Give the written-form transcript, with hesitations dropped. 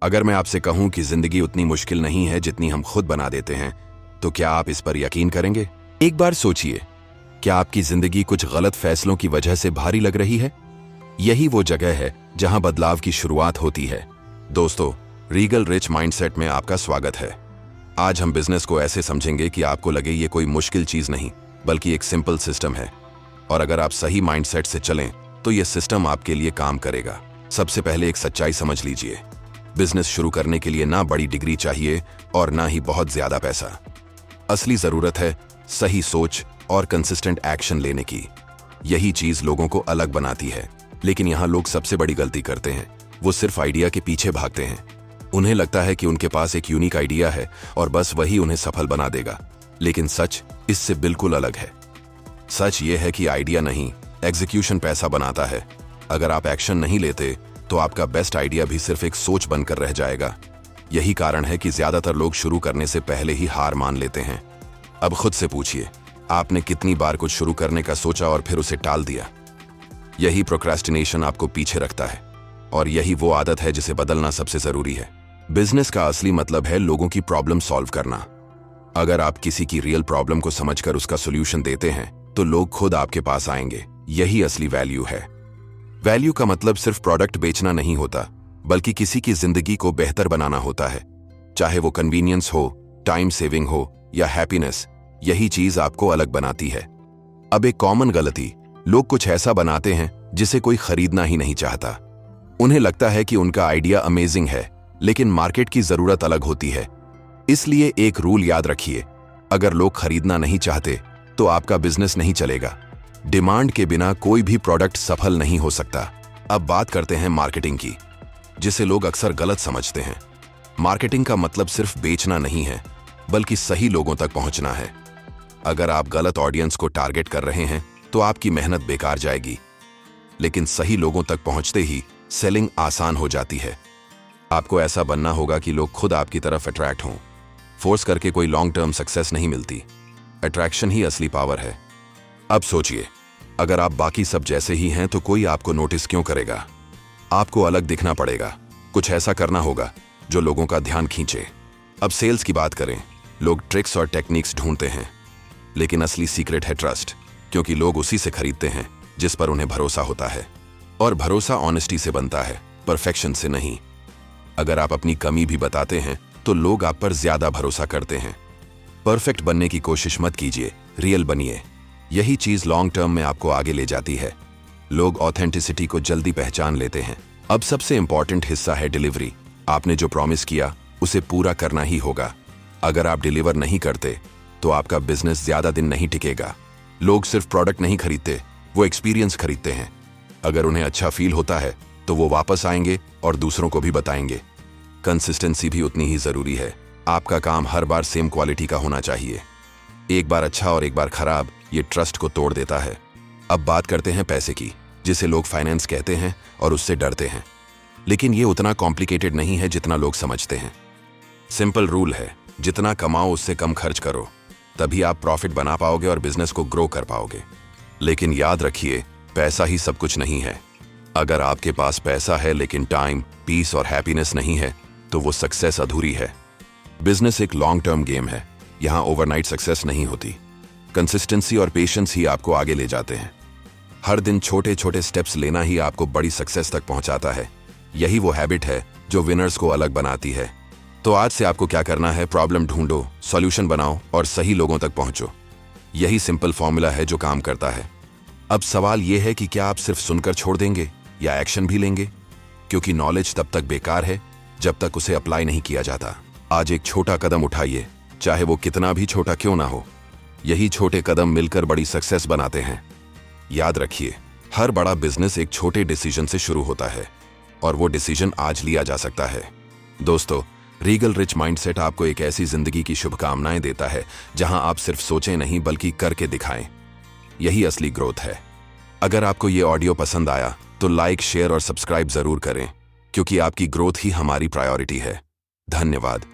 अगर मैं आपसे कहूं कि जिंदगी उतनी मुश्किल नहीं है जितनी हम खुद बना देते हैं, तो क्या आप इस पर यकीन करेंगे? एक बार सोचिए, क्या आपकी जिंदगी कुछ गलत फैसलों की वजह से भारी लग रही है? यही वो जगह है जहां बदलाव की शुरुआत होती है। दोस्तों, रीगल रिच माइंडसेट में आपका स्वागत है। आज हम बिजनेस को ऐसे समझेंगे कि आपको लगे ये कोई मुश्किल चीज नहीं, बल्कि एक सिंपल सिस्टम है। और अगर आप सही माइंडसेट से चलें तो ये सिस्टम आपके लिए काम करेगा। सबसे पहले एक सच्चाई समझ लीजिए, बिजनेस शुरू करने के लिए ना बड़ी डिग्री चाहिए और ना ही बहुत ज्यादा पैसा। असली जरूरत है सही सोच और कंसिस्टेंट एक्शन लेने की। यही चीज लोगों को अलग बनाती है। लेकिन यहां लोग सबसे बड़ी गलती करते हैं, वो सिर्फ आइडिया के पीछे भागते हैं। उन्हें लगता है कि उनके पास एक यूनिक आइडिया है और बस वही उन्हें सफल बना देगा। लेकिन सच इससे बिल्कुल अलग है। सच ये है कि आइडिया नहीं, एग्जीक्यूशन पैसा बनाता है। अगर आप एक्शन नहीं लेते तो आपका बेस्ट आइडिया भी सिर्फ एक सोच बनकर रह जाएगा। यही कारण है कि ज्यादातर लोग शुरू करने से पहले ही हार मान लेते हैं। अब खुद से पूछिए, आपने कितनी बार कुछ शुरू करने का सोचा और फिर उसे टाल दिया? यही प्रोक्रेस्टिनेशन आपको पीछे रखता है, और यही वो आदत है जिसे बदलना सबसे जरूरी है। बिजनेस का असली मतलब है लोगों की प्रॉब्लम सॉल्व करना। अगर आप किसी की रियल प्रॉब्लम को समझकर उसका सोल्यूशन देते हैं तो लोग खुद आपके पास आएंगे। यही असली वैल्यू है। वैल्यू का मतलब सिर्फ प्रोडक्ट बेचना नहीं होता, बल्कि किसी की जिंदगी को बेहतर बनाना होता है। चाहे वो कन्वीनियंस हो, टाइम सेविंग हो या हैप्पीनेस, यही चीज आपको अलग बनाती है। अब एक कॉमन गलती, लोग कुछ ऐसा बनाते हैं जिसे कोई खरीदना ही नहीं चाहता। उन्हें लगता है कि उनका आइडिया अमेजिंग है, लेकिन मार्केट की जरूरत अलग होती है। इसलिए एक रूल याद रखिए, अगर लोग खरीदना नहीं चाहते तो आपका बिजनेस नहीं चलेगा। डिमांड के बिना कोई भी प्रोडक्ट सफल नहीं हो सकता। अब बात करते हैं मार्केटिंग की, जिसे लोग अक्सर गलत समझते हैं। मार्केटिंग का मतलब सिर्फ बेचना नहीं है, बल्कि सही लोगों तक पहुंचना है। अगर आप गलत ऑडियंस को टारगेट कर रहे हैं तो आपकी मेहनत बेकार जाएगी। लेकिन सही लोगों तक पहुंचते ही सेलिंग आसान हो जाती है। आपको ऐसा बनना होगा कि लोग खुद आपकी तरफ अट्रैक्ट हों। फोर्स करके कोई लॉन्ग टर्म सक्सेस नहीं मिलती। अट्रैक्शन ही असली पावर है। अब सोचिए, अगर आप बाकी सब जैसे ही हैं तो कोई आपको नोटिस क्यों करेगा? आपको अलग दिखना पड़ेगा, कुछ ऐसा करना होगा जो लोगों का ध्यान खींचे। अब सेल्स की बात करें, लोग ट्रिक्स और टेक्निक्स ढूंढते हैं, लेकिन असली सीक्रेट है ट्रस्ट। क्योंकि लोग उसी से खरीदते हैं जिस पर उन्हें भरोसा होता है। और भरोसा ऑनेस्टी से बनता है, परफेक्शन से नहीं। अगर आप अपनी कमी भी बताते हैं तो लोग आप पर ज्यादा भरोसा करते हैं। परफेक्ट बनने की कोशिश मत कीजिए, रियल बनिए। यही चीज लॉन्ग टर्म में आपको आगे ले जाती है। लोग ऑथेंटिसिटी को जल्दी पहचान लेते हैं। अब सबसे इंपॉर्टेंट हिस्सा है डिलीवरी। आपने जो प्रॉमिस किया उसे पूरा करना ही होगा। अगर आप डिलीवर नहीं करते तो आपका बिजनेस ज्यादा दिन नहीं टिकेगा। लोग सिर्फ प्रोडक्ट नहीं खरीदते, वो एक्सपीरियंस खरीदते हैं। अगर उन्हें अच्छा फील होता है तो वो वापस आएंगे और दूसरों को भी बताएंगे। कंसिस्टेंसी भी उतनी ही जरूरी है। आपका काम हर बार सेम क्वालिटी का होना चाहिए। एक बार अच्छा और एक बार खराब, ये ट्रस्ट को तोड़ देता है। अब बात करते हैं पैसे की, जिसे लोग फाइनेंस कहते हैं और उससे डरते हैं। लेकिन ये उतना कॉम्प्लिकेटेड नहीं है जितना लोग समझते हैं। सिंपल रूल है, जितना कमाओ उससे कम खर्च करो, तभी आप प्रॉफिट बना पाओगे और बिजनेस को ग्रो कर पाओगे। लेकिन याद रखिए, पैसा ही सब कुछ नहीं है। अगर आपके पास पैसा है लेकिन टाइम, पीस और हैप्पीनेस नहीं है तो वो सक्सेस अधूरी है। बिजनेस एक लॉन्ग टर्म गेम है। यहाँ ओवरनाइट सक्सेस नहीं होती। कंसिस्टेंसी और पेशेंस ही आपको आगे ले जाते हैं। हर दिन छोटे छोटे स्टेप्स लेना ही आपको बड़ी सक्सेस तक पहुंचाता है। यही वो हैबिट है जो विनर्स को अलग बनाती है। तो आज से आपको क्या करना है? प्रॉब्लम ढूंढो, सॉल्यूशन बनाओ और सही लोगों तक पहुंचो। यही सिंपल फॉर्मूला है जो काम करता है। अब सवाल यह है कि क्या आप सिर्फ सुनकर छोड़ देंगे या एक्शन भी लेंगे? क्योंकि नॉलेज तब तक बेकार है जब तक उसे अप्लाई नहीं किया जाता। आज एक छोटा कदम उठाइए, चाहे वो कितना भी छोटा क्यों ना हो। यही छोटे कदम मिलकर बड़ी सक्सेस बनाते हैं। याद रखिए, हर बड़ा बिजनेस एक छोटे डिसीजन से शुरू होता है और वो डिसीजन आज लिया जा सकता है। दोस्तों, रीगल रिच माइंडसेट आपको एक ऐसी जिंदगी की शुभकामनाएं देता है जहां आप सिर्फ सोचें नहीं बल्कि करके दिखाएं। यही असली ग्रोथ है। अगर आपको ये ऑडियो पसंद आया तो लाइक, शेयर और सब्सक्राइब जरूर करें, क्योंकि आपकी ग्रोथ ही हमारी प्रायोरिटी है। धन्यवाद।